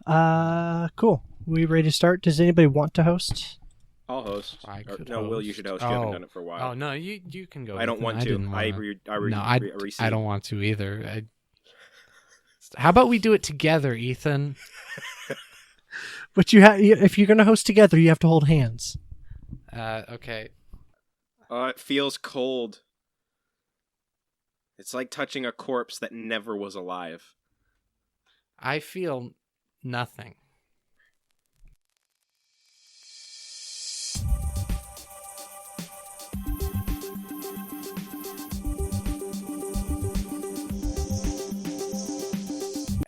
Cool. We ready to start? Does anybody want to host? I'll host. Host. Will, you should host. You haven't done it for a while. Oh no, you can go. I don't Ethan. want I to. didn't wanna... I don't want to either. How about we do it together, Ethan? But if you're going to host together, you have to hold hands. Okay. It feels cold. It's like touching a corpse that never was alive. I feel nothing.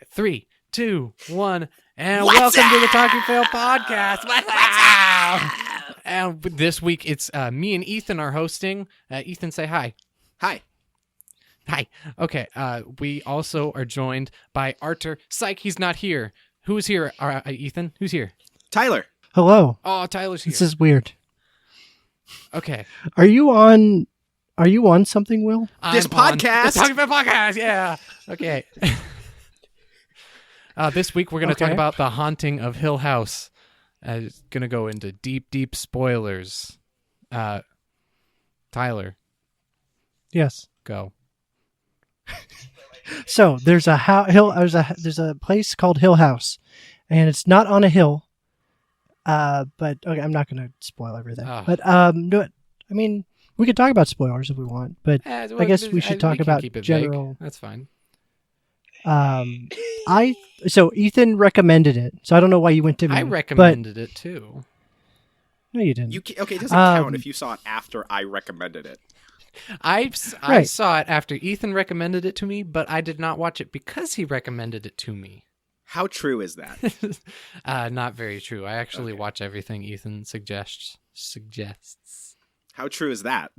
Three, 2, 1, and welcome to the Talking Fail podcast. And this week it's me and Ethan are hosting. Ethan, say hi. Hi. Hi. Okay. We also are joined by Artur. Psych, he's not here. Who's here? Ethan, who's here? Tyler. Hello. Oh, Tyler's here. This is weird. Okay. Are you on something, Will? This podcast. The Talking Fail podcast. Yeah. Okay. This week we're going to talk about The Haunting of Hill House. It's going to go into deep spoilers. Tyler. Yes. Go. So there's there's a place called Hill House, and it's not on a hill. But okay, I'm not going to spoil everything. But no, I mean, we could talk about spoilers if we want, but I guess we should talk about general. Vague. That's fine. So Ethan recommended it, so I don't know why you went to me. I recommended it too. No, you didn't. It doesn't count if you saw it after I recommended it. I saw it after Ethan recommended it to me, but I did not watch it because he recommended it to me. How true is that? Not very true. I actually watch everything Ethan suggests. How true is that?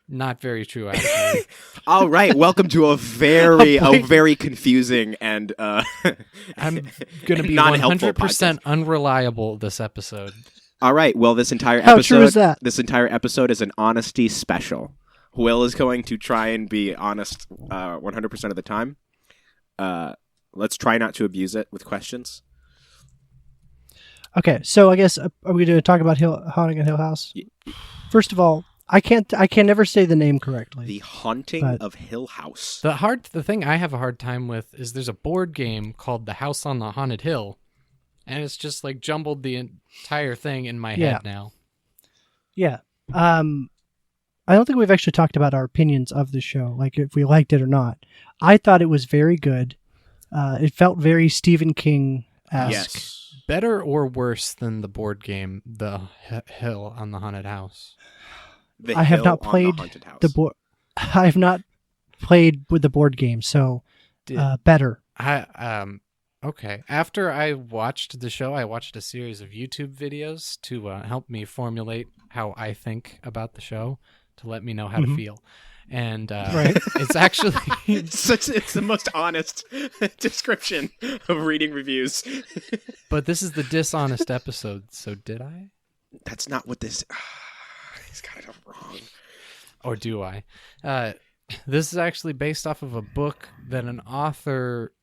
Not very true, actually. All right, welcome to a very confusing and I'm going to be non-helpful 100% podcast. Unreliable this episode. All right, well, this entire How episode true is that? This entire episode is an honesty special. Will is going to try and be honest 100% of the time. Let's try not to abuse it with questions. Okay, so I guess are we going to talk about Haunting of Hill House? First of all, I can never say the name correctly. The Haunting of Hill House. The thing I have a hard time with is there's a board game called The House on the Haunted Hill, and it's just like jumbled the entire thing in my head now. Yeah. I don't think we've actually talked about our opinions of the show, like if we liked it or not. I thought it was very good. It felt very Stephen King-esque. Yes. Better or worse than the board game, The Hill on the Haunted House? I have not played the board. I have not played with the board game, so better. Okay. After I watched the show, I watched a series of YouTube videos to help me formulate how I think about the show, to let me know how to feel. And it's actually it's the most honest description of reading reviews. But this is the dishonest episode, so did I? That's not what this. He's got it wrong. Or do I? This is actually based off of a book that an author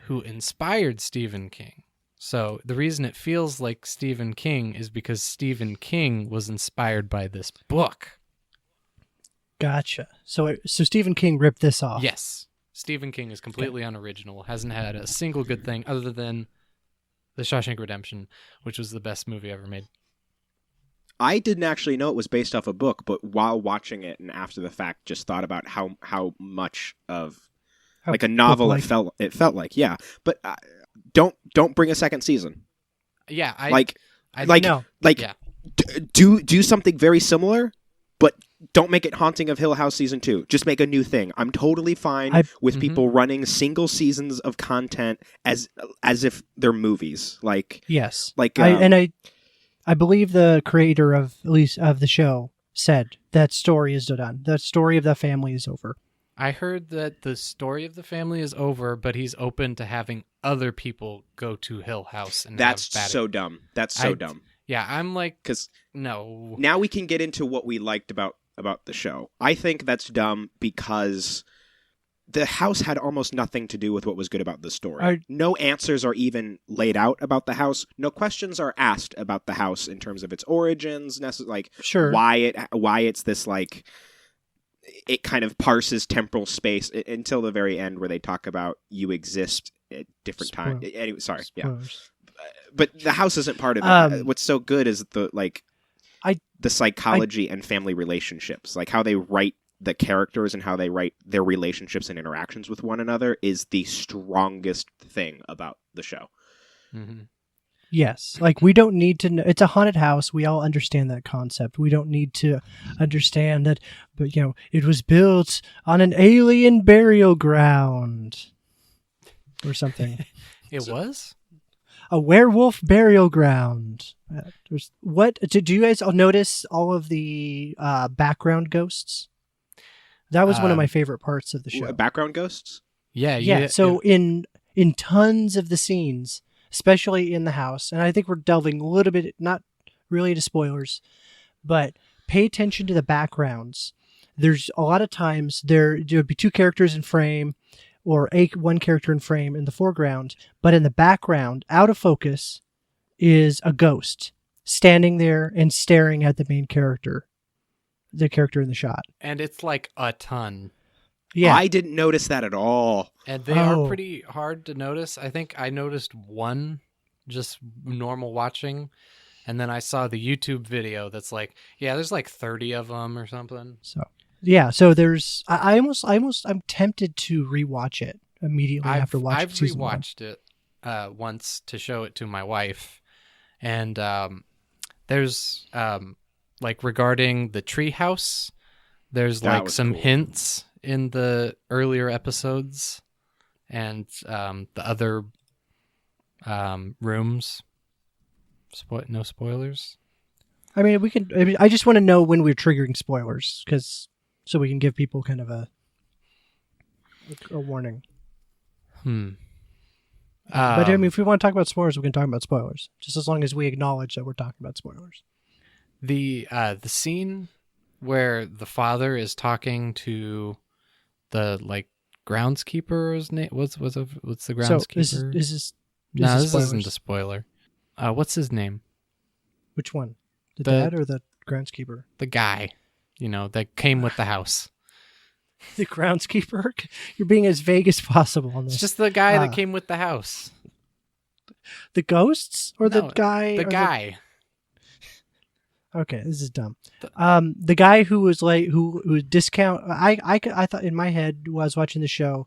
who inspired Stephen King. So the reason it feels like Stephen King is because Stephen King was inspired by this book. Gotcha. So Stephen King ripped this off. Yes. Stephen King is completely unoriginal, hasn't had a single good thing other than The Shawshank Redemption, which was the best movie ever made. I didn't actually know it was based off a book, but while watching it and after the fact, just thought about how much of like a novel it felt like. Yeah, but don't bring a second season. Yeah, do something very similar, but don't make it Haunting of Hill House Season 2. Just make a new thing. I'm totally fine with people running single seasons of content as if they're movies. Like yes, I believe the creator of at least of the show said that story is done. The story of the family is over. I heard that the story of the family is over, but he's open to having other people go to Hill House. And that's so dumb. That's so dumb. Yeah, I'm like, because no. Now we can get into what we liked about the show. I think that's dumb because the house had almost nothing to do with what was good about the story. No answers are even laid out about the house. No questions are asked about the house in terms of its origins, like why it's this like it kind of parses temporal space until the very end where they talk about you exist at different times. Anyway, sorry, Spoilers. Yeah, but the house isn't part of it. What's so good is the psychology and family relationships, like how they write the characters and how they write their relationships and interactions with one another is the strongest thing about the show. Mm-hmm. Yes. Like, we don't need to know. It's a haunted house. We all understand that concept. We don't need to understand that, but, it was built on an alien burial ground or something. It was? A werewolf burial ground. Do you guys all notice all of the background ghosts? That was one of my favorite parts of the show. Background ghosts? Yeah. So in tons of the scenes, especially in the house, and I think we're delving a little bit, not really into spoilers, but pay attention to the backgrounds. There's a lot of times there would be two characters in frame, or one character in frame in the foreground, but in the background, out of focus, is a ghost standing there and staring at the main character. The character in the shot. And it's like a ton. Yeah. I didn't notice that at all. And they are pretty hard to notice. I think I noticed one just normal watching. And then I saw the YouTube video that's like, there's like 30 of them or something. So there's, I'm tempted to rewatch it immediately after watching I've season rewatched it once to show it to my wife. And there's, like regarding the treehouse, there's like some hints in the earlier episodes and the other rooms. No spoilers. I mean, I just want to know when we're triggering spoilers, so we can give people kind of a warning. But I mean, if we want to talk about spoilers, we can talk about spoilers, just as long as we acknowledge that we're talking about spoilers. The scene where the father is talking to the like groundskeeper's name. What's the groundskeeper? So this isn't a spoiler. What's his name? Which one? The dad or the groundskeeper? The guy, that came with the house. The groundskeeper? You're being as vague as possible on this. It's just the guy that came with the house. The ghosts or the guy? The guy. Okay, this is dumb. The guy who was like who discount. I thought in my head while I was watching the show,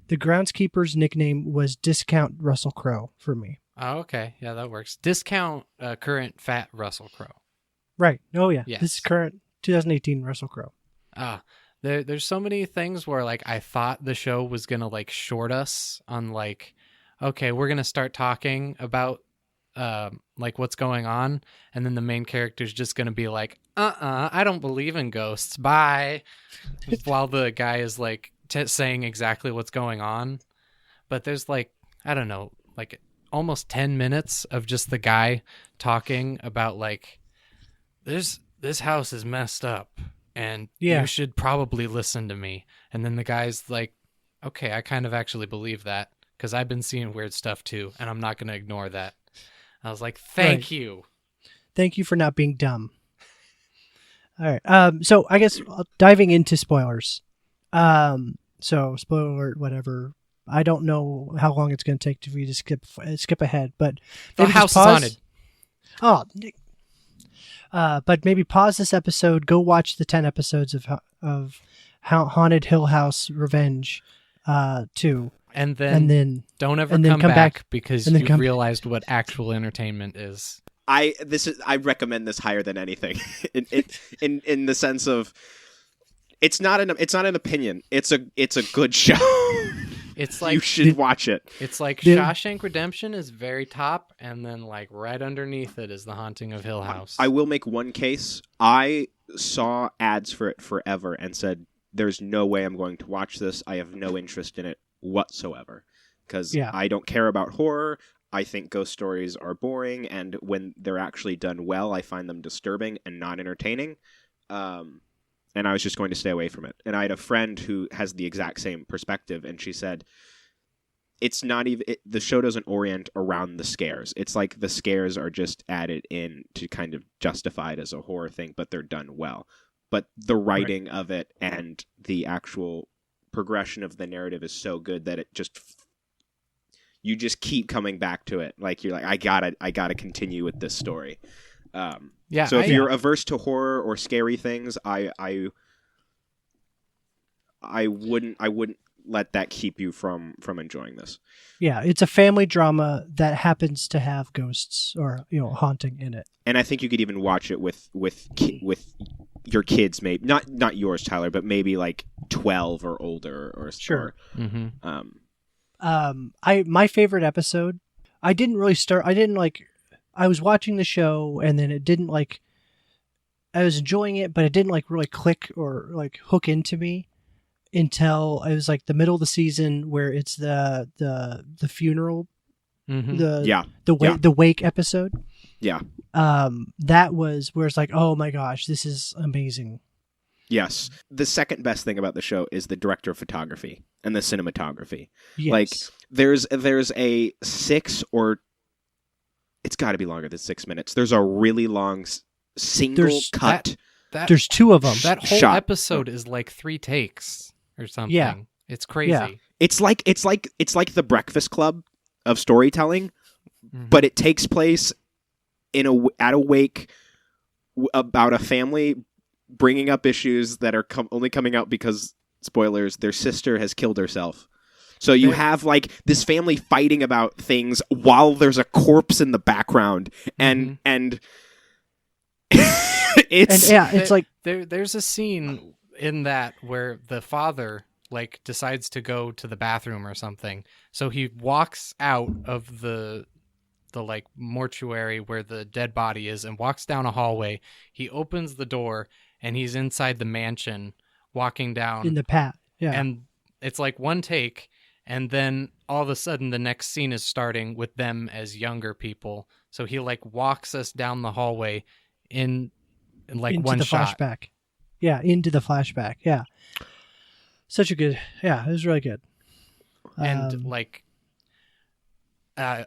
the groundskeeper's nickname was Discount Russell Crowe for me. Oh, okay, yeah, that works. Discount current fat Russell Crowe. Right. Oh yeah. Yes. This is current 2018 Russell Crowe. There's so many things where like I thought the show was gonna like short us on like, okay, we're gonna start talking about like what's going on, and then the main character's just gonna be like, I don't believe in ghosts, bye, while the guy is like saying exactly what's going on. But there's like, I don't know, like almost 10 minutes of just the guy talking about like, this house is messed up and you should probably listen to me. And then the guy's like, okay, I kind of actually believe that because I've been seeing weird stuff too, and I'm not going to ignore that. I was like, thank you. Thank you for not being dumb. All right. So I guess diving into spoilers. So spoiler alert, whatever. I don't know how long it's going to take for you to skip ahead, but the house is haunted. Oh, but maybe pause this episode. Go watch the 10 episodes of Haunted Hill House Revenge 2. And then don't ever come back because you've realized what actual entertainment is. I recommend this higher than anything in the sense of it's not an opinion. It's a good show. It's like you should watch it. It's like Shawshank Redemption is very top, and then like right underneath it is The Haunting of Hill House. I will make one case. I saw ads for it forever and said, "There's no way I'm going to watch this. I have no interest in it whatsoever because I don't care about horror. I think ghost stories are boring, and when they're actually done well, I find them disturbing and not entertaining. and I was just going to stay away from it. And I had a friend who has the exact same perspective, and she said, it's not even the show doesn't orient around the scares. It's like the scares are just added in to kind of justify it as a horror thing, but they're done well. But the writing of it and the actual progression of the narrative is so good that you just keep coming back to it. Like you're like, I gotta continue with this story. So if you're averse to horror or scary things, I wouldn't let that keep you from enjoying this. Yeah, it's a family drama that happens to have ghosts or haunting in it. And I think you could even watch it with your kids, maybe not yours, Tyler, but maybe like 12 or older or sure. Mm-hmm. My favorite episode. I was watching the show and then it didn't I was enjoying it, but it didn't really click or hook into me until it was the middle of the season where it's the funeral, mm-hmm. the wake episode. Yeah. That was where it's oh my gosh, this is amazing. Yes. The second best thing about the show is the director of photography and the cinematography. Yes. There's a 6 or it's got to be longer than 6 minutes. There's a really long single cut. There's 2 of them. That whole shot. Episode is 3 takes or something. Yeah. It's crazy. Yeah. It's like the Breakfast Club of storytelling, mm-hmm. but it takes place at a wake about a family bringing up issues that are only coming out because, spoilers, their sister has killed herself. So you have this family fighting about things while there's a corpse in the background, and there's a scene in that where the father decides to go to the bathroom or something. So he walks out of the mortuary where the dead body is and walks down a hallway. He opens the door and he's inside the mansion walking down in the path. Yeah. And it's one take, and then all of a sudden the next scene is starting with them as younger people. So he walks us down the hallway in into one the shot. Flashback. Yeah, into the flashback. Yeah. Such a good, it was really good. And I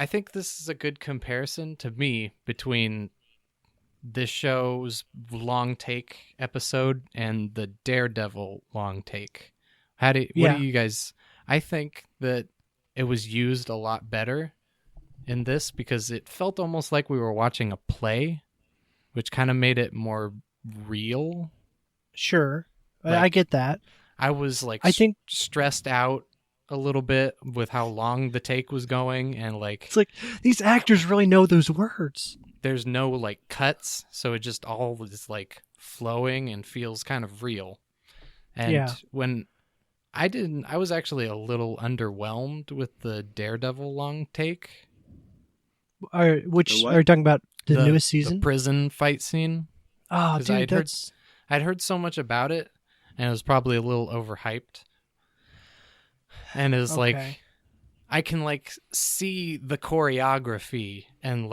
think this is a good comparison to me between this show's long take episode and the Daredevil long take. What do you guys? I think that it was used a lot better in this because it felt almost like we were watching a play, which kind of made it more real. Sure, I get that. I was I think stressed out a little bit with how long the take was going, and it's these actors really know those words. There's no cuts, so it just all is flowing and feels kind of real. And when I was actually a little underwhelmed with the Daredevil long take. Are you talking about the newest season? The prison fight scene. Oh, dude, I'd heard so much about it, and it was probably a little overhyped. And it was I can see the choreography and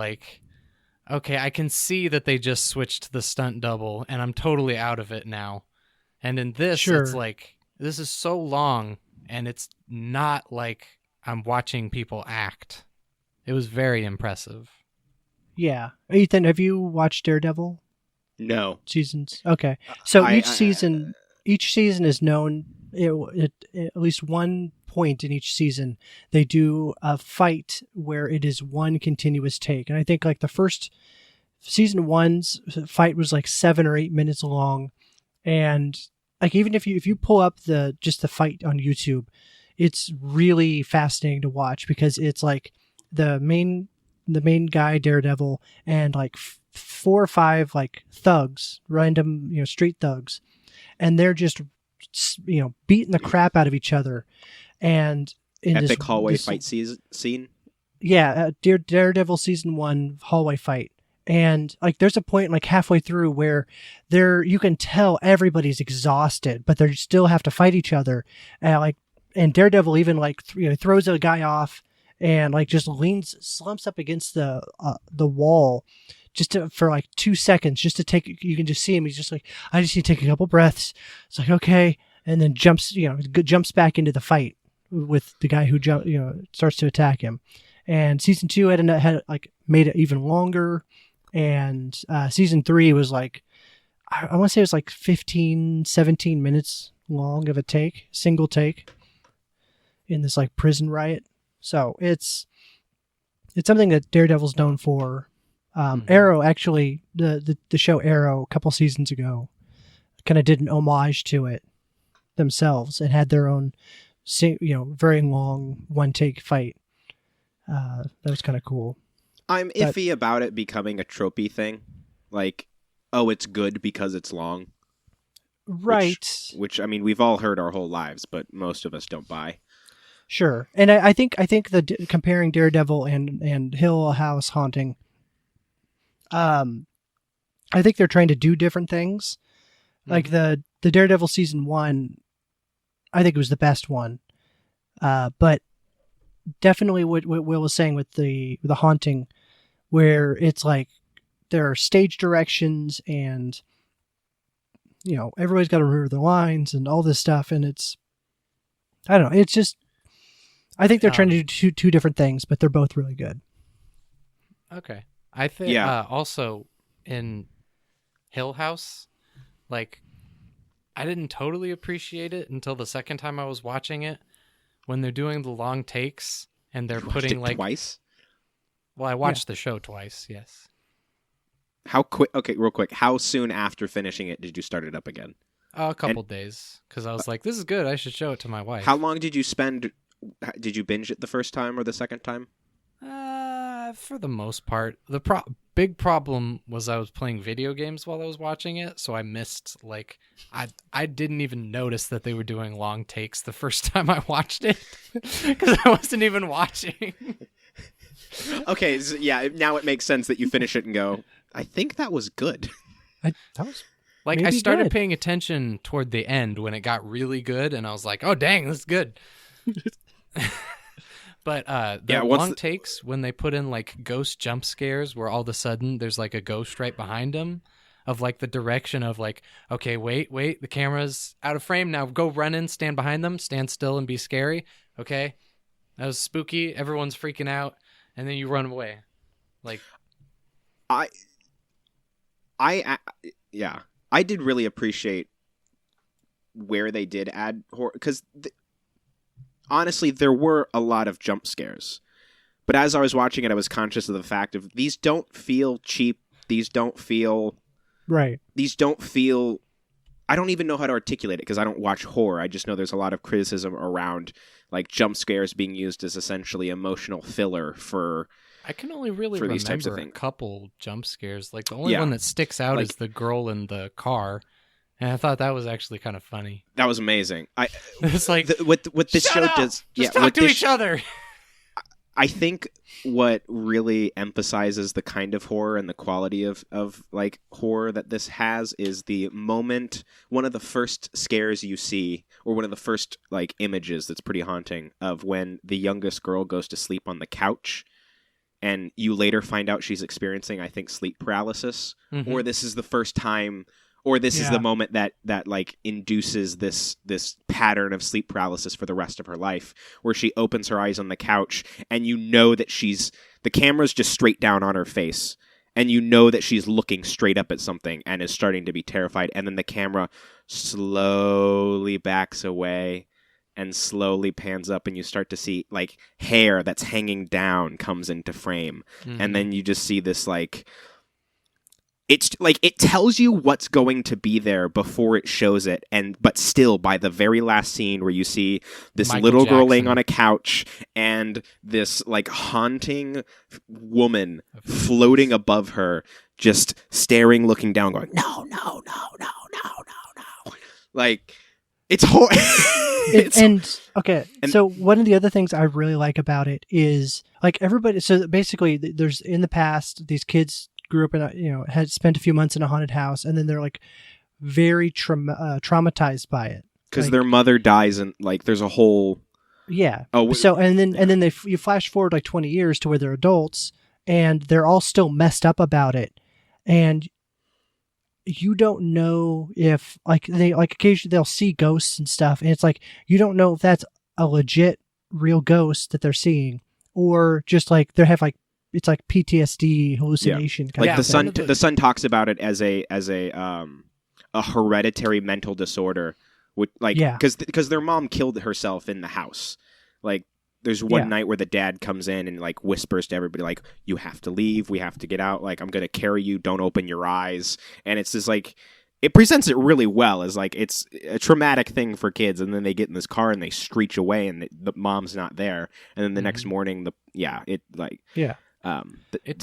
okay, I can see that they just switched the stunt double, and I'm totally out of it now. And in this, it's this is so long, and it's not I'm watching people act. It was very impressive. Yeah. Ethan, have you watched Daredevil? No. Seasons? Okay. So each season is known, at least one point in each season, they do a fight where it is one continuous take. And I think the first season 1's fight was 7 or 8 minutes long. And even if you pull up the fight on YouTube, it's really fascinating to watch because it's the main guy, Daredevil, and 4 or 5 thugs, random street thugs, and they're just beating the crap out of each other. And in epic hallway fight scene. Yeah, Daredevil season 1 hallway fight. And there's a point halfway through where you can tell everybody's exhausted, but they still have to fight each other. And Daredevil even throws a guy off and just slumps up against the wall for like 2 seconds, just to take, you can just see him. He's just like, I just need to take a couple breaths. It's like, okay. And then jumps back into the fight with the guy who starts to attack him. And season 2 had like made it even longer. And season 3 was like, I want to say it was like 15, 17 minutes long of a single take in this like prison riot. So it's something that Daredevil's known for. Arrow, actually, the show Arrow a couple seasons ago kind of did an homage to it themselves and had their own, very long one take fight. That was kind of cool. I'm iffy about it becoming a tropey thing. Like, oh, it's good because it's long. Right. Which I mean, we've all heard our whole lives, but most of us don't buy. Sure. And I think comparing Daredevil and Hill House Haunting, I think they're trying to do different things. Mm-hmm. Like the Daredevil season 1, I think it was the best one. But definitely what Will was saying with the Haunting, where it's like there are stage directions and everybody's got to remember the lines and all this stuff, and I don't know, it's just, I think they're trying to do two different things, but they're both really good. Okay. I think also in Hill House, like, I didn't totally appreciate it until the second time I was watching it, when they're doing the long takes and they're putting like twice. Well, I watched the show twice. Yes. How quick? Okay, real quick. How soon after finishing it did you start it up again? A couple days, because I was like, "This is good. I should show it to my wife." How long did you spend? Did you binge it the first time or the second time? For the most part. The big problem was I was playing video games while I was watching it, so I missed, like, I didn't even notice that they were doing long takes the first time I watched it, because I wasn't even watching. Okay, so now it makes sense that you finish it and go, I think that was good. That was like, I started paying attention toward the end when it got really good, and I was like, oh, dang, this is good. But long takes, when they put in like ghost jump scares where all of a sudden there's like a ghost right behind them, of like the direction of like, okay, wait, the camera's out of frame now, go run in, stand behind them, stand still and be scary. Okay, that was spooky, everyone's freaking out, and then you run away. Like, I did really appreciate where they did add horror, because honestly, there were a lot of jump scares. But as I was watching it, I was conscious of the fact of these don't feel cheap. These don't feel... Right. These don't feel... I don't even know how to articulate it because I don't watch horror. I just know there's a lot of criticism around like jump scares being used as essentially emotional filler for... I can only really remember a couple jump scares. Like, the only one that sticks out is the girl in the car. And I thought that was actually kind of funny. That was amazing. It's like, what this show does, just talk to each other. I think what really emphasizes the kind of horror and the quality of like horror that this has is the moment, one of the first scares you see, or one of the first like images that's pretty haunting, of when the youngest girl goes to sleep on the couch, and you later find out she's experiencing, I think, sleep paralysis, or this is the first time. Or this is the moment that like induces this pattern of sleep paralysis for the rest of her life, where she opens her eyes on the couch and you know that the camera's just straight down on her face, and you know that she's looking straight up at something and is starting to be terrified, and then the camera slowly backs away and slowly pans up, and you start to see like hair that's hanging down comes into frame, and then you just see this like... It's like it tells you what's going to be there before it shows it, but still, by the very last scene where you see this little girl laying on a couch and this like haunting woman floating above her, just staring, looking down, going, no, no, no, no, no, no, no. Like, it's horrible. So one of the other things I really like about it is like everybody. So basically, there's in the past these kids grew up in had spent a few months in a haunted house, and then they're like very traumatized by it because their mother dies, and like there's a whole and then you flash forward like 20 years to where they're adults and they're all still messed up about it, and you don't know if occasionally they'll see ghosts and stuff, and it's like you don't know if that's a legit real ghost that they're seeing or just like they have it's like PTSD hallucination. Kind of the son talks about it as a hereditary mental disorder, because their mom killed herself in the house. Like there's one night where the dad comes in and like whispers to everybody like, you have to leave, we have to get out, like I'm gonna carry you, don't open your eyes. And it's just like it presents it really well as like it's a traumatic thing for kids, and then they get in this car and they screech away and the mom's not there, and then the next morning the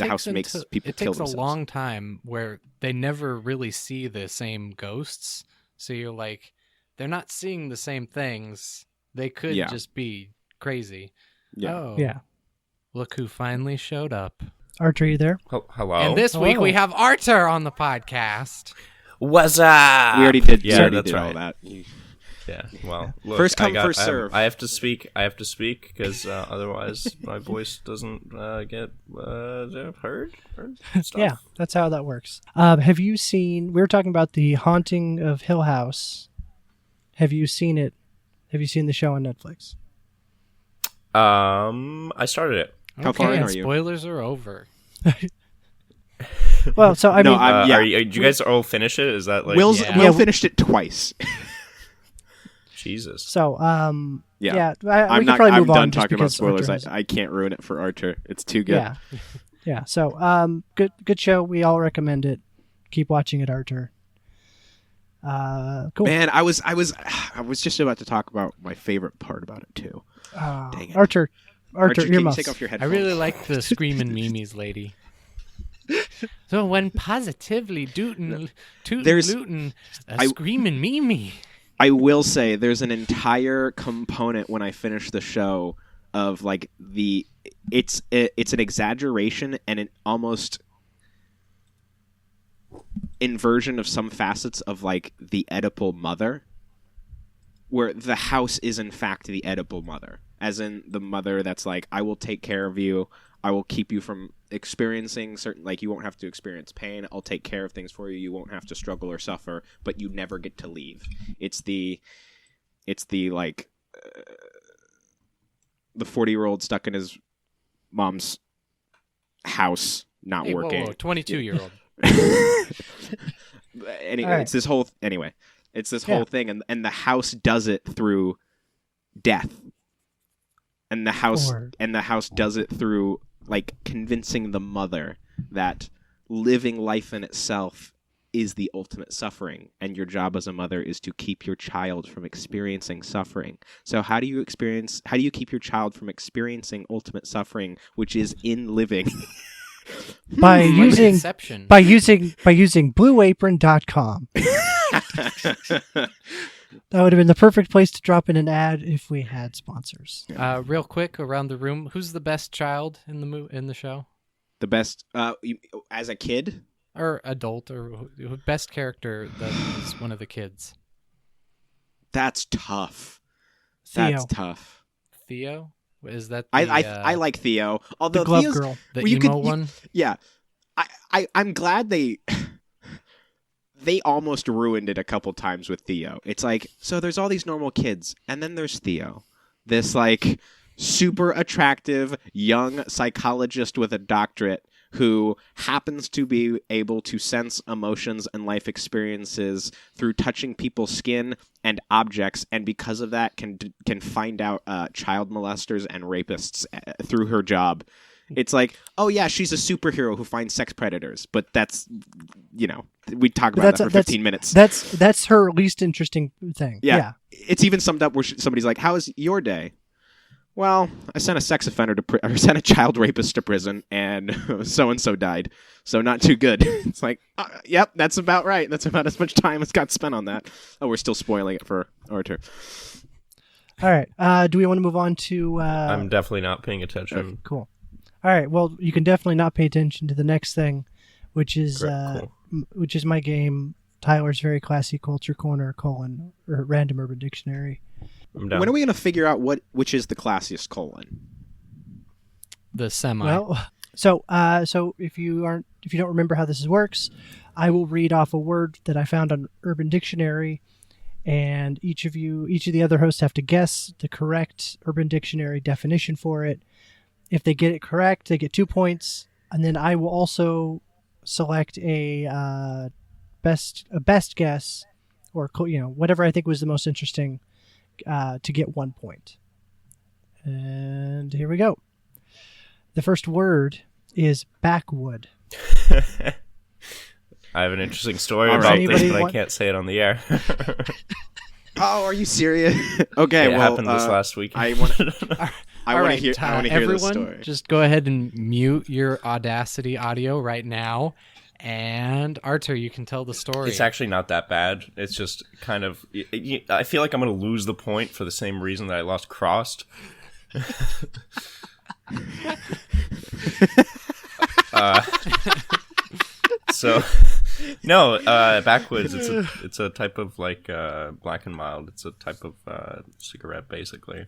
house makes people kill themselves. It takes a long time where they never really see the same ghosts, so you're like, they're not seeing the same things, they could just be crazy. Look who finally showed up. Artur, are you there? Hello. And this week we have Artur on the podcast. What's up? We already did. Yeah, that's right. All that. Yeah. Well, look, first come, first serve. I have to speak because otherwise my voice doesn't get heard. Stuff. Yeah, that's how that works. Have you seen? We were talking about the Haunting of Hill House. Have you seen it? Have you seen the show on Netflix? I started it. How far in are you? Spoilers are over. Well, so I mean, did you guys all finish it? Is that like Will finished it twice? Jesus. So, I'm done talking about spoilers. I can't ruin it for Artur. It's too good. Yeah. So, good show. We all recommend it. Keep watching it, Artur. Cool. Man, I was just about to talk about my favorite part about it too. Dang it. Artur, can you take off your headphones? I really like the screaming Mimi's lady. So when positively Luton screaming Mimi. I will say there's an entire component when I finish the show of like it's an exaggeration and an almost inversion of some facets of like the Oedipal mother, where the house is in fact the Oedipal mother, as in the mother that's like, I will take care of you, I will keep you from experiencing certain, like you won't have to experience pain, I'll take care of things for you, you won't have to struggle or suffer, but you never get to leave. It's the like the 40-year-old stuck in his mom's house not working. 22-year-old. Anyway, right. It's this whole thing, and the house does it through death, and the house does it through like convincing the mother that living life in itself is the ultimate suffering, and your job as a mother is to keep your child from experiencing suffering. So how do you keep your child from experiencing ultimate suffering, which is in living? By using blueapron.com. That would have been the perfect place to drop in an ad if we had sponsors. Real quick, around the room, who's the best child in the show? The best as a kid or adult, or best character that is one of the kids? That's tough. Theo. That's tough. Theo? Is that I like Theo, although the glove Theo's, girl, the emo one. Yeah, I'm glad they almost ruined it a couple times with Theo. It's like, so there's all these normal kids, and then there's Theo, this like super attractive young psychologist with a doctorate who happens to be able to sense emotions and life experiences through touching people's skin and objects, and because of that can find out child molesters and rapists through her job. It's like, oh yeah, she's a superhero who finds sex predators, but that's, we talk about that for 15 minutes. That's her least interesting thing. Yeah. It's even summed up where somebody's like, how was your day? Well, I sent a sex offender I sent a child rapist to prison, and so-and-so died. So not too good. It's like, yep, that's about right. That's about as much time as got spent on that. Oh, we're still spoiling it for Artur. All right. Do we want to move on to... I'm definitely not paying attention. Okay, cool. All right. Well, you can definitely not pay attention to the next thing, which is which is my game, Tyler's Very Classy Culture Corner, or Random Urban Dictionary. When are we going to figure out which is the classiest colon? The semi. Well, So if you don't remember how this works, I will read off a word that I found on Urban Dictionary, and each of the other hosts have to guess the correct Urban Dictionary definition for it. If they get it correct, they get 2 points, and then I will also select a best guess, or whatever I think was the most interesting, to get 1 point. And here we go. The first word is backwood. I have an interesting story about this, but I can't say it on the air. Oh, are you serious? Okay, it happened this last week. I want to hear everyone, this story. Just go ahead and mute your Audacity audio right now. And Artur, you can tell the story. It's actually not that bad. It's just kind of... I feel like I'm going to lose the point for the same reason that I lost Crossed. Backwoods. It's a type of Black and Mild. It's a type of cigarette, basically.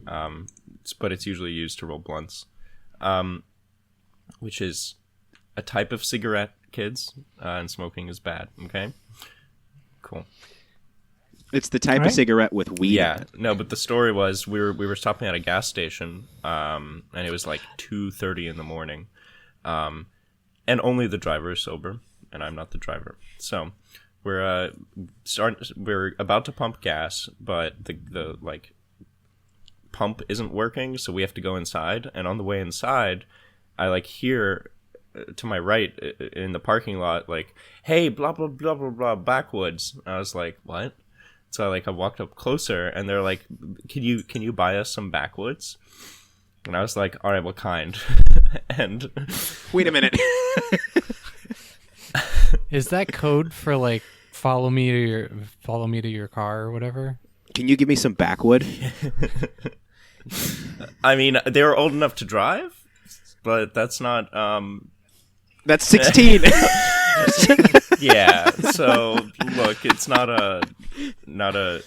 But it's usually used to roll blunts, which is a type of cigarette, kids, and smoking is bad. Okay, cool. It's the type of cigarette with weed. Yeah, no, but the story was we were stopping at a gas station, and it was like 2:30 in the morning, and only the driver is sober, and I'm not the driver. So we're about to pump gas, but the pump isn't working, so we have to go inside. And on the way inside, I hear to my right in the parking lot, "Hey, blah blah blah blah blah, backwoods." And I was like, "What?" So I walked up closer, and they're like, "Can you buy us some backwoods?" And I was like, "All right, what kind?" And wait a minute. Is that code for follow me to your car or whatever? Can you give me some backwood? I mean, they were old enough to drive, but that's not. That's 16. Yeah. So look, it's not a.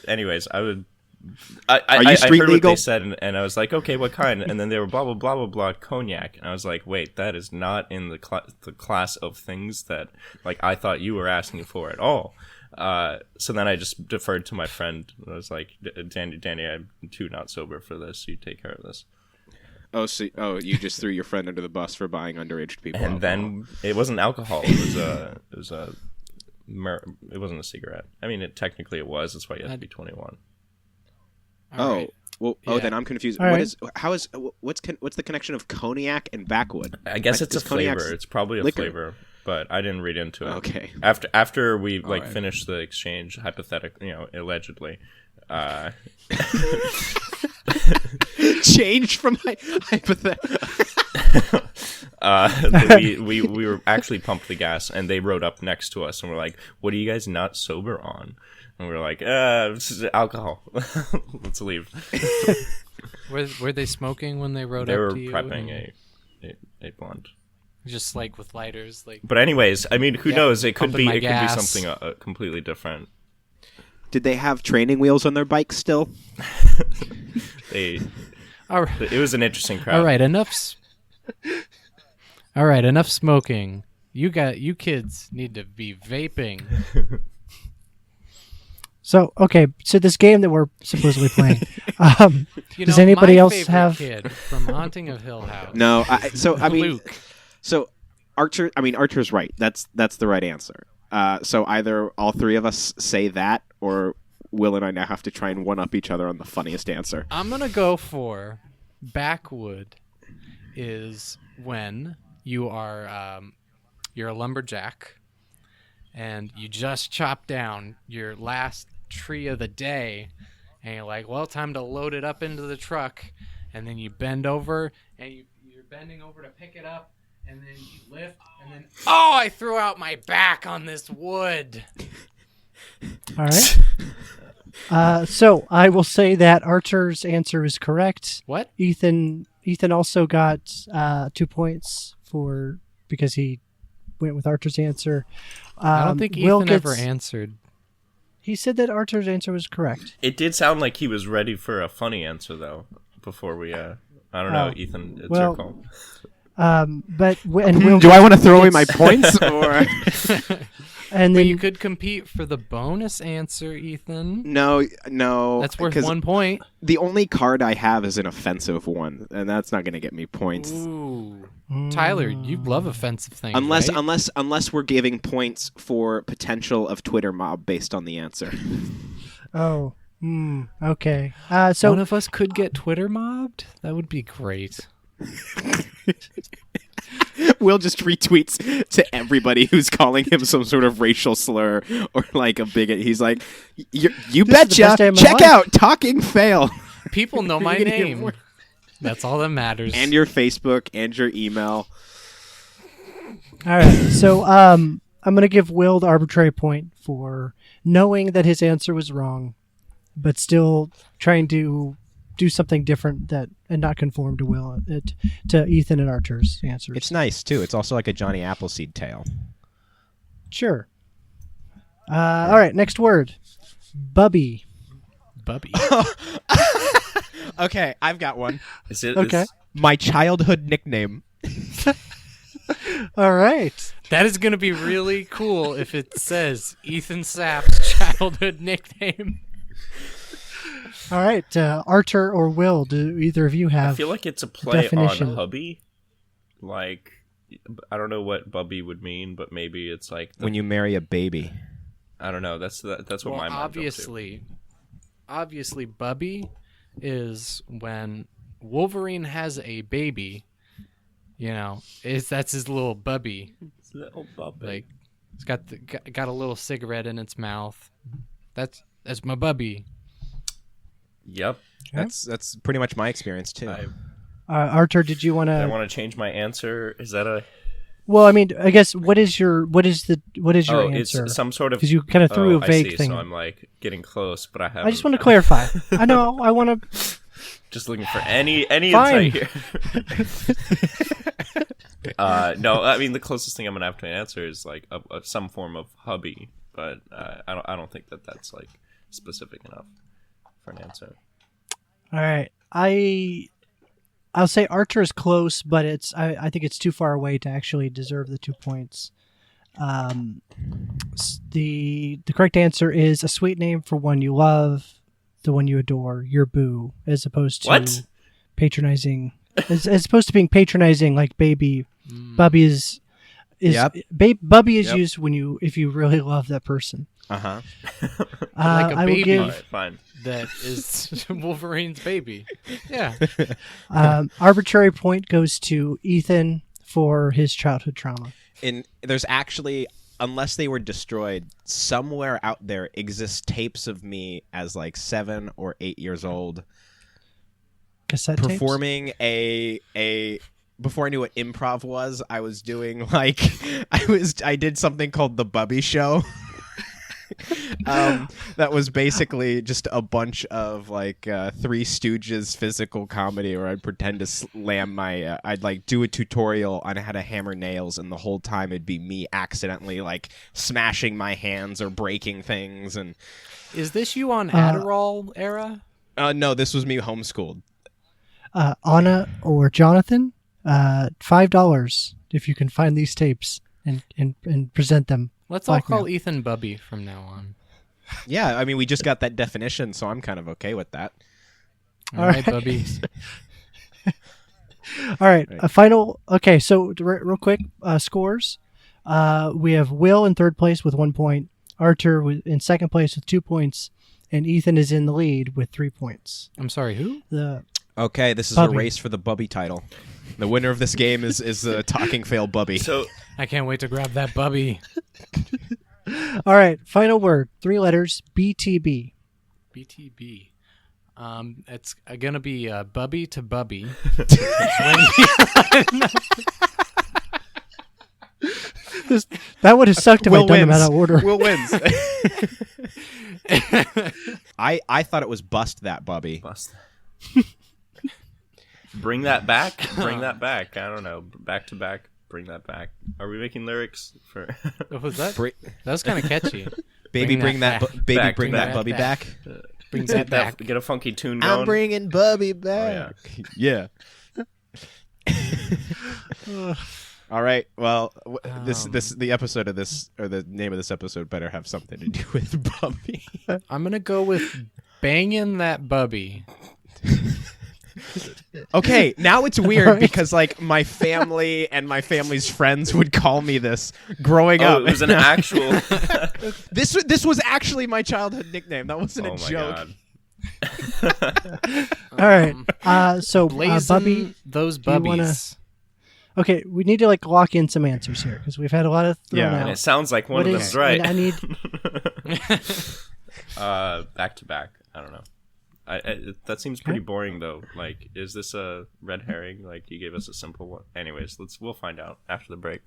Anyways, I would. Are you street heard legal? What they said, and I was like, okay, what kind? And then they were blah blah blah blah blah cognac, and I was like, wait, that is not in the class of things that I thought you were asking for at all. So then I just deferred to my friend. I was like, Danny, I'm too not sober for this. You take care of this. You just threw your friend under the bus for buying underage people. And then it wasn't alcohol. It wasn't a cigarette. I mean, technically it was. That's why you have to be 21. Right. Well, yeah. Then I'm confused. What's the connection of cognac and backwood? I guess it's a flavor. It's probably a flavor. But I didn't read into it. Okay. After we finished the exchange, allegedly. Change from hypothetical. We were actually pumped the gas, and they rode up next to us, and we're like, "What are you guys not sober on?" And we were like, "This is alcohol. Let's leave." Were they smoking when they rode up to you? They were prepping a blunt. Just with lighters, But anyways, I mean, who knows? It could be something completely different. Did they have training wheels on their bikes still? It was an interesting crowd. All right, enough smoking. You kids need to be vaping. So this game that we're supposedly playing. Does anybody else have kid from Haunting of Hill House? No. Luke. So Artur's right. That's the right answer. So either all three of us say that, or Will and I now have to try and one-up each other on the funniest answer. I'm going to go for backwood is when you are you're a lumberjack and you just chopped down your last tree of the day and you're like, well, time to load it up into the truck, and then you bend over and you're bending over to pick it up, and then you lift, and then, I threw out my back on this wood. All right. So I will say that Artur's answer is correct. What? Ethan also got 2 points because he went with Artur's answer. I don't think Ethan ever answered. He said that Artur's answer was correct. It did sound like he was ready for a funny answer, though, before we... I don't know, Ethan, it's your call. But Will do I want to throw away my points or? And then you could compete for the bonus answer, Ethan. No. That's worth 1 point. The only card I have is an offensive one, and that's not going to get me points. Ooh. Tyler, you love offensive things, unless we're giving points for potential of Twitter mob based on the answer. Oh. Okay. So one of us could get Twitter mobbed? That would be great. Will just retweets to everybody who's calling him some sort of racial slur or like a bigot. He's like, you betcha, check out Talking Fail. People know my name. That's all that matters. And your Facebook and your email. All right. So I'm going to give Will the arbitrary point for knowing that his answer was wrong, but still trying to do something different and not conform to to Ethan and Artur's answers. It's nice too. It's also like a Johnny Appleseed tale. Sure. All right. Next word, Bubby. Bubby. Okay, I've got one. Is it okay? My childhood nickname. All right. That is going to be really cool if it says Ethan Sapp's childhood nickname. All right, Artur or Will, do either of you have? I feel like it's a play definition on hubby. Like, I don't know what Bubby would mean, but maybe it's like when you marry a baby. I don't know. That's what my mind goes to. Obviously, Bubby is when Wolverine has a baby. You know, that's his little Bubby. His little Bubby. Like, it's got a little cigarette in its mouth. That's my Bubby. Yep. Okay. That's pretty much my experience too. Artur, did you want to? I want to change my answer. Is that a? Well, I mean, I guess what is your answer? It's some sort of because you kind of threw a vague thing. So I'm like getting close, but I haven't. I just want to clarify. I know. I want to. Just looking for any insight here. No, I mean the closest thing I'm gonna have to an answer is like some form of hubby, but I don't think that's like specific enough for an answer. All right, I'll say Artur is close, but I think it's too far away to actually deserve the 2 points. The correct answer is a sweet name for one you love, the one you adore, your boo, as opposed to patronizing. as opposed to being patronizing, like baby. Bubby is yep. Bubby is used if you really love that person. Uh-huh. Like a baby. All right, fine. That is Wolverine's baby. Yeah. Arbitrary point goes to Ethan for his childhood trauma. There's actually, unless they were destroyed, somewhere out there exist tapes of me as like 7 or 8 years old. Cassette performing tapes? a before I knew what improv was, I was doing I did something called the Bubby Show. That was basically just a bunch of like Three Stooges physical comedy where I'd pretend to slam I'd like do a tutorial on how to hammer nails, and the whole time it'd be me accidentally like smashing my hands or breaking things. And is this you on Adderall era? No, this was me homeschooled. Anna or Jonathan, $5 if you can find these tapes and present them. Let's all call Ethan Bubby from now on. Yeah, I mean, we just got that definition, so I'm kind of okay with that. All right, Bubby. All right, a final. Okay, so real quick, scores. We have Will in third place with 1 point, Artur in second place with 2 points, and Ethan is in the lead with 3 points. I'm sorry, who? Okay, this is Bubby. A race for the Bubby title. The winner of this game is Talking Fail Bubby. So I can't wait to grab that Bubby. All right, final word. 3 letters. BTB. BTB. It's gonna be Bubby to Bubby. That would have sucked if I'd done them out of order. Will wins. I thought it was Bust That Bubby. Bust. Bring that back. Bring that back. I don't know. Back to back. Bring that back. Are we making lyrics for? What was that? That was kind of catchy. Baby, bring that Bubby back. Bring that back. Get a funky tune going. I'm bringing Bubby back. Oh, yeah. All right. Well, the episode of this, or the name of this episode, better have something to do with Bubby. I'm gonna go with banging that Bubby. Okay, now it's weird because like my family and my family's friends would call me this growing up. It was an actual. This was actually my childhood nickname. That wasn't a joke. All right. So Blazing Bubby, those bubbies. okay, we need to like lock in some answers here because we've had a lot of thrown out. And it sounds like one of them's right. I need back to back. I don't know. That seems pretty boring though. Like, is this a red herring? Like, you gave us a simple one. Anyways, we'll find out after the break.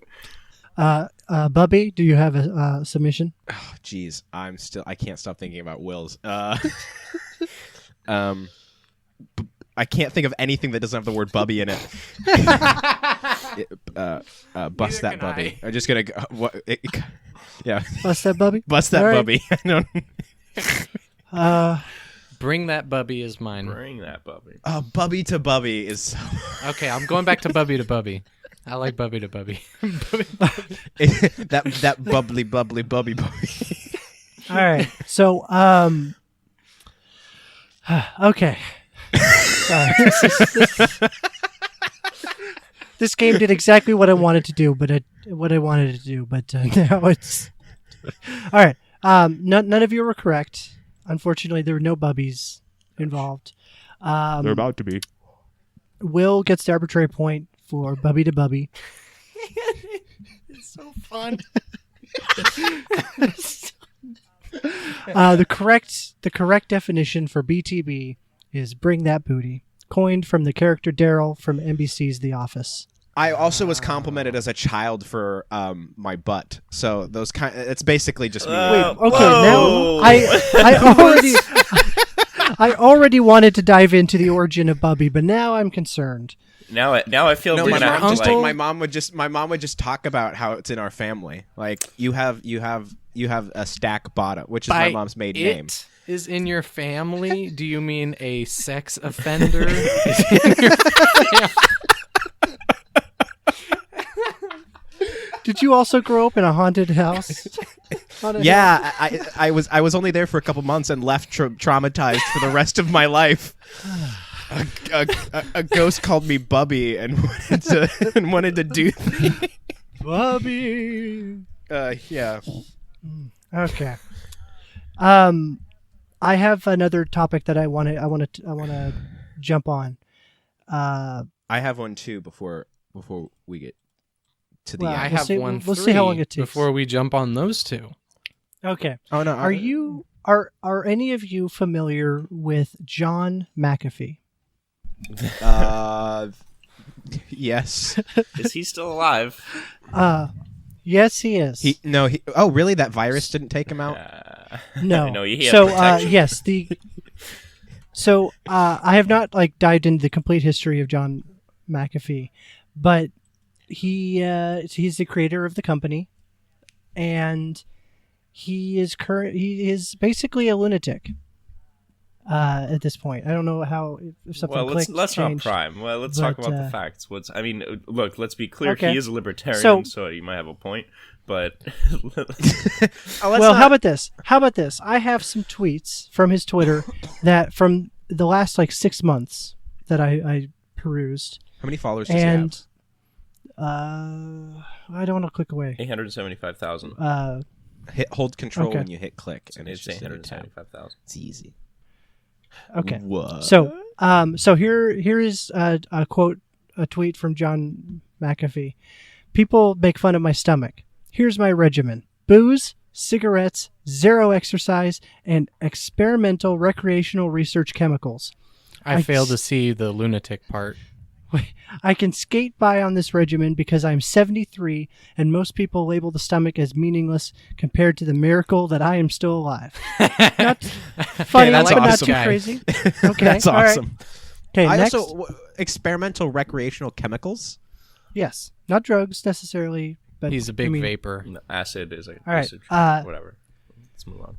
Bubby, do you have a submission? Oh, jeez, I can't stop thinking about Will's. I can't think of anything that doesn't have the word Bubby in it. Bust that Bubby. I'm just gonna go. Yeah. Bust that Bubby. Bust that Bubby. I don't. Bring that Bubby is mine. Bring that Bubby. Bubby to Bubby is so... Okay, I'm going back to Bubby to Bubby. I like Bubby to Bubby. that bubbly Bubby. All right. So okay. This game did exactly what I wanted to do, but now it's all right. None of you were correct. Unfortunately, there were no bubbies involved. They're about to be. Will gets the arbitrary point for Bubby to Bubby. It's so fun. The correct definition for BTB is "bring that booty," coined from the character Daryl from NBC's The Office. I also was complimented as a child for my butt, so those it's basically just me. Wait, okay, now I already wanted to dive into the origin of Bubby, but now I'm concerned. Now I feel no, we're gonna have to, like... my mom would just talk about how it's in our family. Like you have a stack bada, which is my mom's maiden name. Is in your family? Do you mean a sex offender is in your family? Did you also grow up in a haunted house? Yeah, I was only there for a couple months and left traumatized for the rest of my life. A ghost called me Bubby and wanted to do things. Bubby. Yeah. Okay. I have another topic that I want to jump on. I have one too before we get to the. I have one. We'll see how long it takes before we jump on those two. Okay. Oh no. Are any of you familiar with John McAfee? Yes. Is he still alive? Yes, he is. Oh, really? That virus didn't take him out? No. No, he had protection. Yes. I have not dived into the complete history of John McAfee, but he's the creator of the company, and he is basically a lunatic. At this point, I don't know how if something. Well, let's changed, not prime. Well, let's talk about the facts. Look, let's be clear. Okay. He is a libertarian, so you might have a point. But how about this? I have some tweets from his Twitter that from the last 6 months that I perused. How many followers does he have? I don't want to click away. 875,000. Hold control when you hit click, and it's 875,000. It's easy. Okay. What? So here is a tweet from John McAfee. People make fun of my stomach. Here's my regimen: booze, cigarettes, zero exercise, and experimental recreational research chemicals. I fail to see the lunatic part. I can skate by on this regimen because I'm 73 and most people label the stomach as meaningless compared to the miracle that I am still alive. Not funny, that's but awesome. not too crazy. Okay, that's awesome. Okay, next. Experimental recreational chemicals? Yes, not drugs necessarily. But he's a big vapor. No, acid is a all right. Whatever. Let's move on.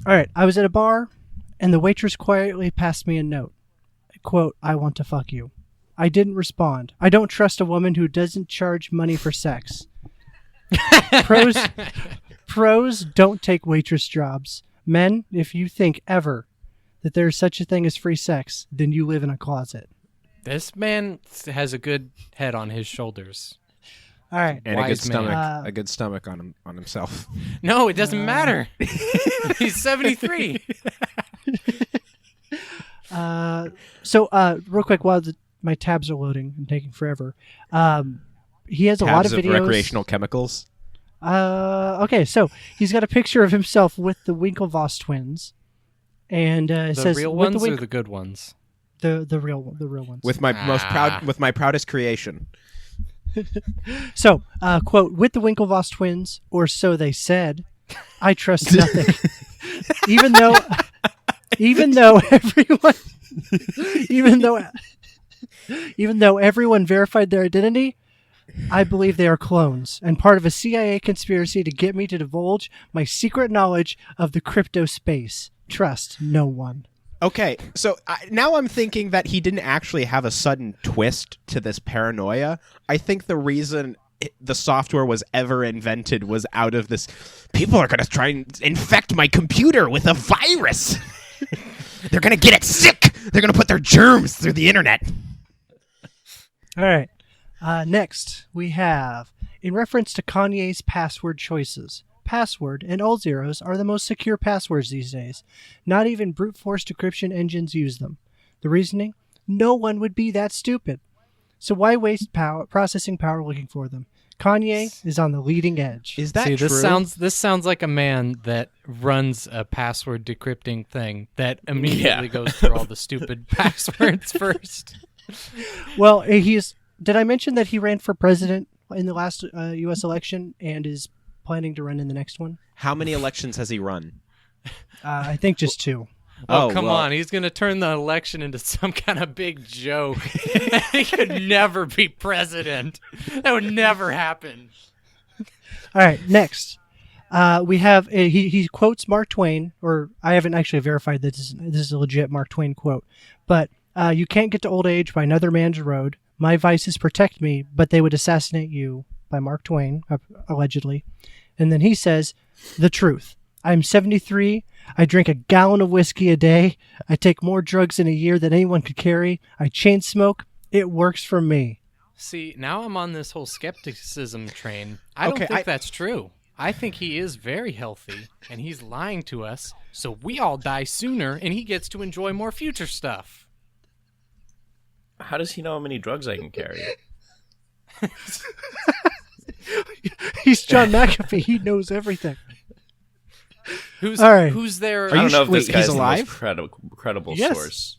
All right. I was at a bar, and the waitress quietly passed me a note. Quote, "I want to fuck you." I didn't respond. I don't trust a woman who doesn't charge money for sex. Pros, don't take waitress jobs. Men, if you think ever that there's such a thing as free sex, then you live in a closet. This man has a good head on his shoulders. All right. And Wise a good stomach on himself. No, it doesn't matter. He's 73. Real quick, while my tabs are loading and taking forever, he has a lot of videos. Recreational chemicals. Okay, so he's got a picture of himself with the Winklevoss twins, and it The says real with ones or the good ones? the real ones. With my proudest creation. So, quote, with the Winklevoss twins, or so they said, I trust nothing. even though everyone verified their identity, I believe they are clones and part of a CIA conspiracy to get me to divulge my secret knowledge of the crypto space. Trust no one. Okay, so now I'm thinking that he didn't actually have a sudden twist to this paranoia. I think the reason the software was ever invented was out of this, people are going to try and infect my computer with a virus. They're going to get it sick. They're going to put their germs through the internet. All right. Next, we have, in reference to Kanye's password choices. Password and all zeros are the most secure passwords these days. Not even brute force decryption engines use them. The reasoning? No one would be that stupid. So why waste processing power looking for them? Kanye is on the leading edge. Is that true? This sounds like a man that runs a password decrypting thing that immediately goes through all the stupid passwords first. Well, did I mention that he ran for president in the last U.S. election and is planning to run in the next one? How many elections has he run? I think just 2. Come on. He's going to turn the election into some kind of big joke. He could never be president. That would never happen. All right, next. We have, he quotes Mark Twain, or I haven't actually verified that this is a legit Mark Twain quote, but you can't get to old age by another man's road. My vices protect me, but they would assassinate you, by Mark Twain, allegedly. And then he says, the truth. I'm 73. I drink a gallon of whiskey a day. I take more drugs in a year than anyone could carry. I chain smoke. It works for me. See, now I'm on this whole skepticism train. I don't think that's true. I think he is very healthy, and he's lying to us, so we all die sooner, and he gets to enjoy more future stuff. How does he know how many drugs I can carry? He's John McAfee. He knows everything. Who's there? I don't know if this guy's he's alive? the most credible Yes. source.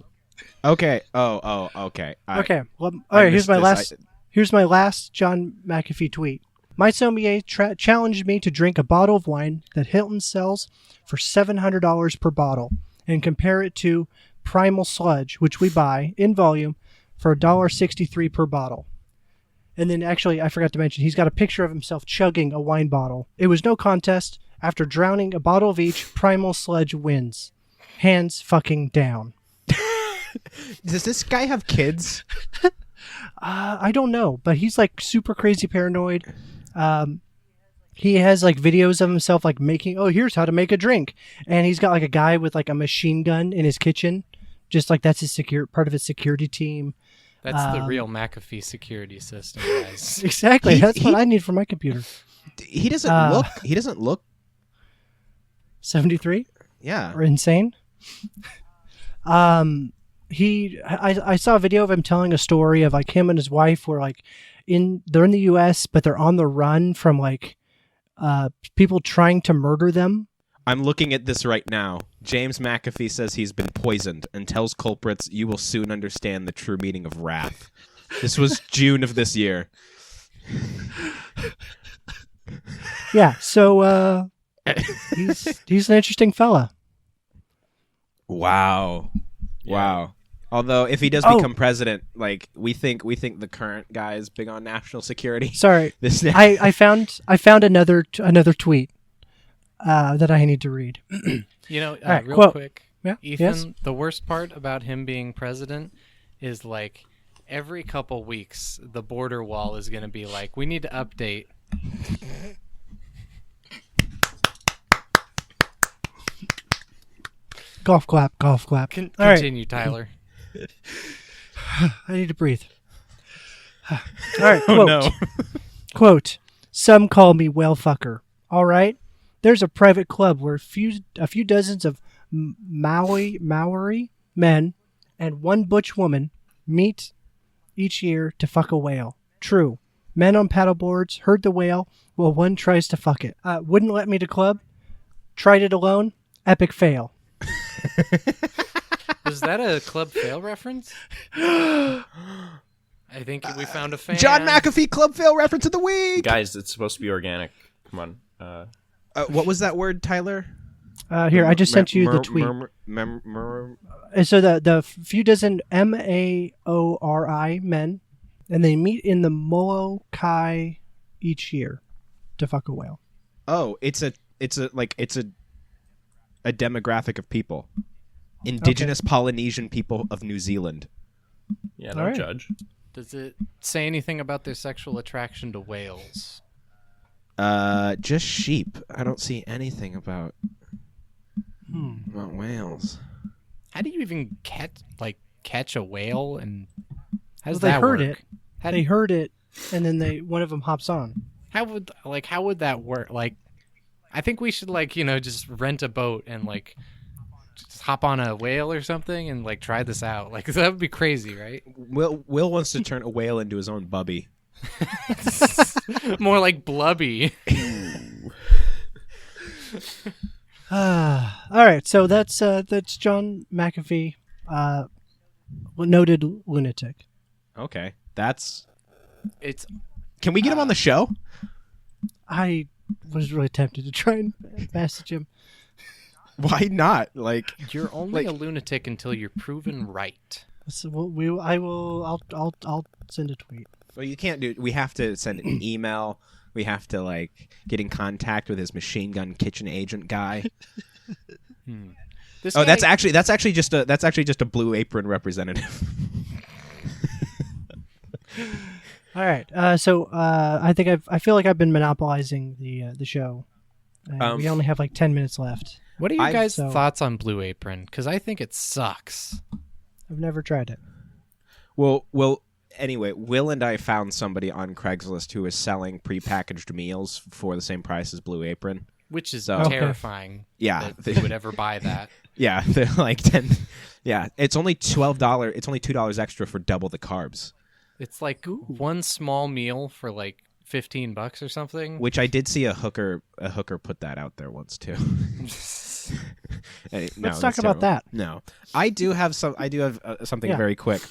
Okay. Oh, okay. Okay. Well, all right. Here's my last John McAfee tweet. My sommelier challenged me to drink a bottle of wine that Hilton sells for $700 per bottle and compare it to Primal Sludge, which we buy in volume for $1.63 per bottle. And then actually, I forgot to mention, he's got a picture of himself chugging a wine bottle. It was no contest. After drowning a bottle of each, Primal Sludge wins. Hands fucking down. Does this guy have kids? I don't know, but he's like super crazy paranoid. He has like videos of himself like making, here's how to make a drink. And he's got like a guy with like a machine gun in his kitchen. Just like that's his part of his security team. That's the real McAfee security system, guys. Exactly. That's what I need for my computer. He doesn't look 73? Yeah. Or insane? I saw a video of him telling a story of like him and his wife were like they're in the US, but they're on the run from like people trying to murder them. I'm looking at this right now. James McAfee says he's been poisoned and tells culprits, you will soon understand the true meaning of wrath. This was June of this year. Yeah, so he's an interesting fella. Wow. Yeah. Wow. Although if he does become president, like we think the current guy is big on national security. Sorry. I found another tweet that I need to read. Right, real quote. quick. Yeah. Ethan, Yes? the worst part about him being president is like every couple weeks, the border wall is going to be like, we need to update. Golf clap. Continue, Tyler. I need to breathe. All right, quote. Oh, no. Quote, some call me whale fucker. All right? There's a private club where a few dozens of Maori men and one butch woman meet each year to fuck a whale. True. Men on paddleboards herd the whale while one tries to fuck it. Wouldn't let me to club. Tried it alone. Epic fail. Was that a Club Fail reference? I think we found a fan. John McAfee Club Fail reference of the week. Guys, it's supposed to be organic. Come on. What was that word, Tyler? Here, I just sent you the tweet. So the few dozen Maori men, and they meet in the Molokai each year to fuck a whale. Oh, it's a demographic of people. Indigenous Polynesian people of New Zealand. Yeah, don't judge. Does it say anything about their sexual attraction to whales? Just sheep. I don't see anything about whales. How do you even catch a whale, and how does they that heard work? it. They heard it, and then one of them hops on. How would that work? Like, I think we should just rent a boat and just hop on a whale or something and try this out. Like, that would be crazy, right? Will wants to turn a whale into his own Bubby. More like Blubby. All right, so that's John McAfee, noted lunatic. Okay, it's. Can we get him on the show? I was really tempted to try and message him. Why not? You're only a lunatic until you're proven right. So I'll send a tweet. Well, you can't do. We have to send an email. We have to get in contact with his machine gun kitchen agent guy. That's actually just a Blue Apron representative. All right. So I think I feel like I've been monopolizing the show. We only have 10 minutes left. What are you guys' thoughts on Blue Apron? Because I think it sucks. I've never tried it. Well. Anyway, Will and I found somebody on Craigslist who was selling prepackaged meals for the same price as Blue Apron. Which is terrifying. Yeah. That they would ever buy that. Yeah, they're 10. Yeah, it's only $12. It's only $2 extra for double the carbs. It's one small meal for $15 or something. Which I did see a hooker put that out there once too. Let's talk about that. No, I do have something very quick.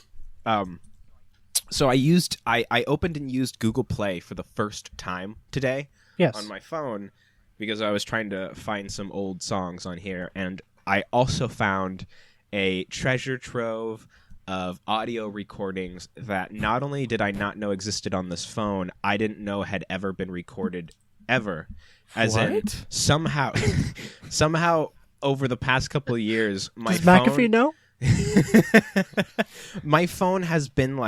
So I opened and used Google Play for the first time today on my phone because I was trying to find some old songs on here, and I also found a treasure trove of audio recordings that not only did I not know existed on this phone, I didn't know had ever been recorded ever. As in somehow over the past couple of years, my Does McAfee know? My phone has been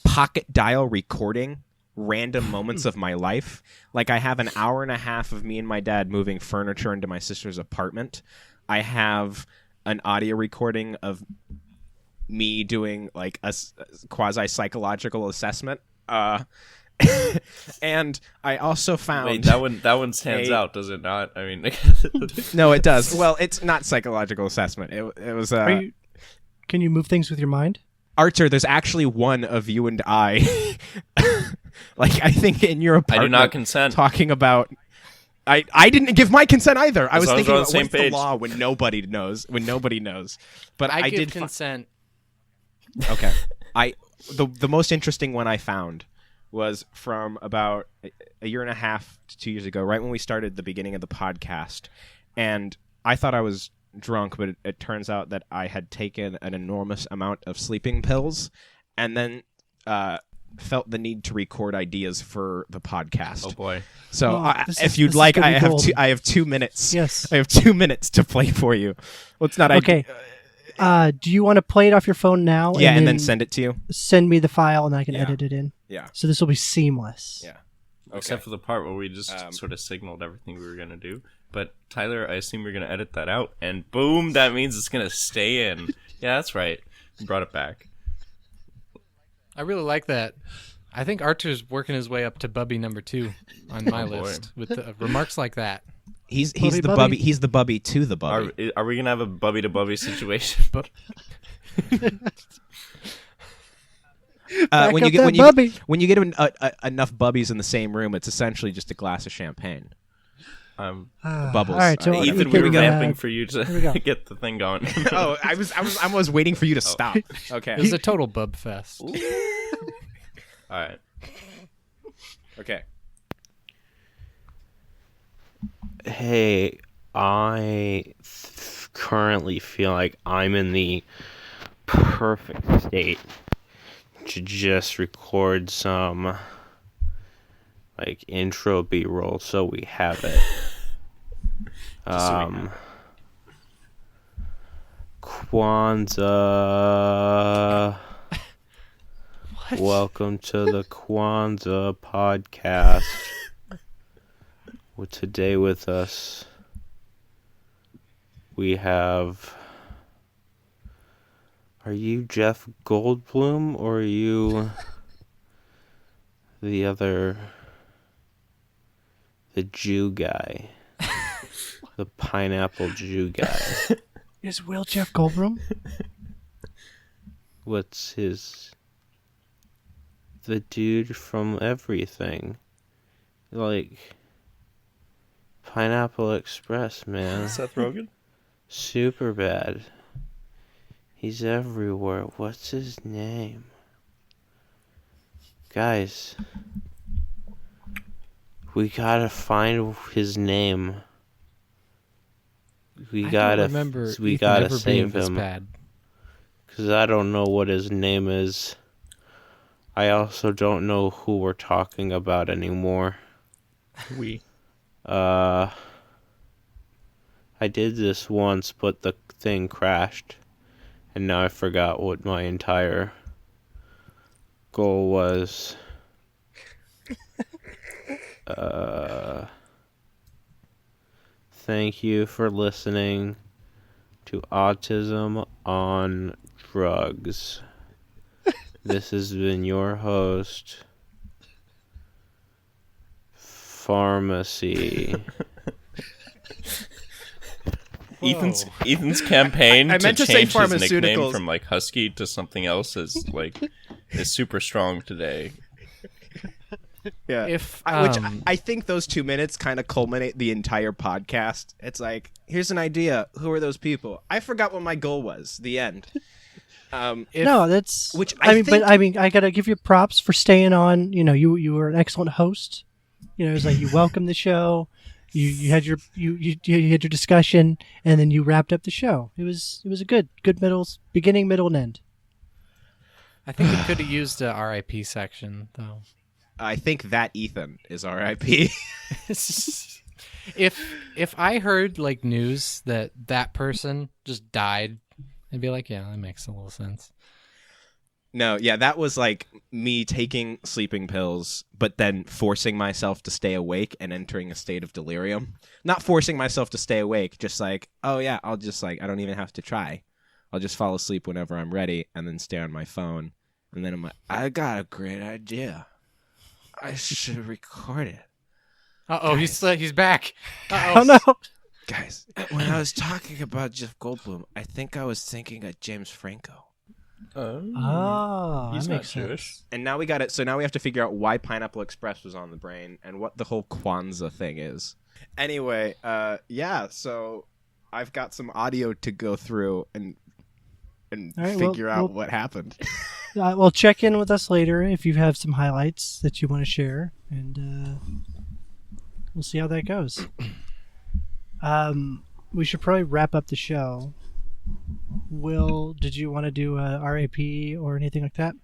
pocket dial recording random moments of my life. I have an hour and a half of me and my dad moving furniture into my sister's apartment. I have an audio recording of me doing a quasi psychological assessment. And I also found that one stands out, does it not? I mean, no, it does. Well, it's not psychological assessment. It was. Can you move things with your mind? Artur, there's actually one of you and I, I think in your apartment. I do not consent. Talking about, I didn't give my consent either. I was thinking about what's the law when nobody knows. But I give did consent. Okay, the most interesting one I found was from about a year and a half to 2 years ago, right when we started the beginning of the podcast, and I thought I was drunk, but it turns out that I had taken an enormous amount of sleeping pills and then felt the need to record ideas for the podcast. Oh boy. So if you'd like, I have 2 minutes. Yes. I have 2 minutes to play for you. Well, it's not okay. Do you want to play it off your phone now? Yeah, and then send it to you. Send me the file, and I can edit it in. Yeah. So this will be seamless. Yeah. Okay. Except for the part where we just sort of signaled everything we were going to do. But Tyler, I assume you're going to edit that out. And boom, that means it's going to stay in. Yeah, that's right. We brought it back. I really like that. I think Artur's working his way up to Bubby number 2 on my list with remarks like that. He's the Bubby. He's the Bubby to the Bubby. Are we going to have a Bubby to Bubby situation? When you get enough bubbies in the same room, it's essentially just a glass of champagne. Bubbles. All right, so Ethan, we were vamping for you to get the thing going. Oh, I was waiting for you to stop. Okay, it was a total bub fest. All right. Okay. Hey, I currently feel like I'm in the perfect state to just record some intro B-roll so we have it. Kwanzaa. Welcome to the Kwanzaa podcast. Well, today with us we have... Are you Jeff Goldblum, or are you the Jew guy? The pineapple Jew guy. Is Will Jeff Goldblum? What's his... The dude from everything. Pineapple Express, man. Seth Rogen? Super bad. He's everywhere. What's his name? Guys, we gotta find his name. We gotta save him. Because I don't know what his name is. I also don't know who we're talking about anymore. I did this once, but the thing crashed. And now I forgot what my entire goal was. Thank you for listening to Autism on Drugs. This has been your host, Pharmacy. Ethan's campaign I meant to say change his nickname from Husky to something else is super strong today. Yeah. Which I think those 2 minutes kind of culminate the entire podcast. It's like, here's an idea. Who are those people? I forgot what my goal was. The end. That's which I gotta give you props for staying on. You were an excellent host. It was like you welcomed the show. You had your discussion, and then you wrapped up the show. It was a good beginning, middle, and end. I think we could have used a RIP section though. I think that Ethan is RIP. If I heard news that person just died, I'd be like, yeah, that makes a little sense. No, yeah, that was me taking sleeping pills, but then forcing myself to stay awake and entering a state of delirium. Not forcing myself to stay awake, just oh yeah, I'll just I don't even have to try. I'll just fall asleep whenever I'm ready and then stay on my phone. And then I'm like, I got a great idea. I should record it. Uh-oh, he's back. Uh-oh. Oh, no. Guys, when I was talking about Jeff Goldblum, I think I was thinking of James Franco. Oh, he's that not makes Jewish. sense. And now we got it. So now we have to figure out why Pineapple Express was on the brain and what the whole Kwanzaa thing is. Anyway, yeah. So I've got some audio to go through and figure out what happened. Well, check in with us later if you have some highlights that you want to share, and we'll see how that goes. We should probably wrap up the show. Will, did you want to do a RAP or anything like that?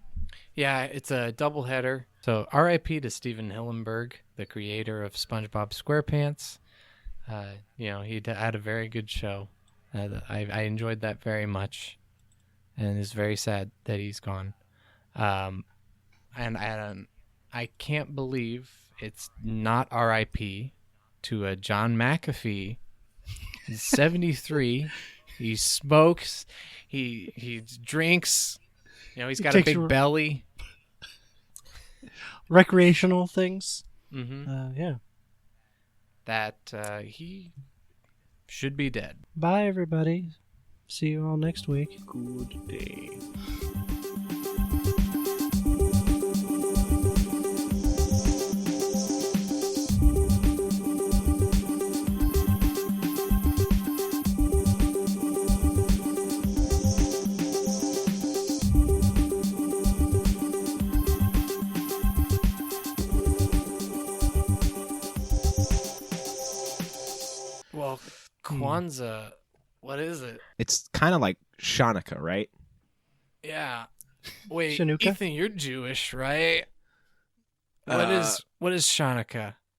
Yeah, it's a double header. So RIP to Steven Hillenburg, the creator of SpongeBob SquarePants. He had a very good show. I enjoyed that very much. and is very sad that he's gone. And I can't believe it's not R.I.P. to a John McAfee. He's 73. He smokes. He drinks. He's got a big belly. Recreational things. Mm-hmm. Yeah. That he should be dead. Bye, everybody. See you all next week. Good day. Well, Kwanzaa, what is it? It's kind of like Hanukkah, right? Yeah. Wait, Chanukah? Ethan, you're Jewish, right? What is Hanukkah?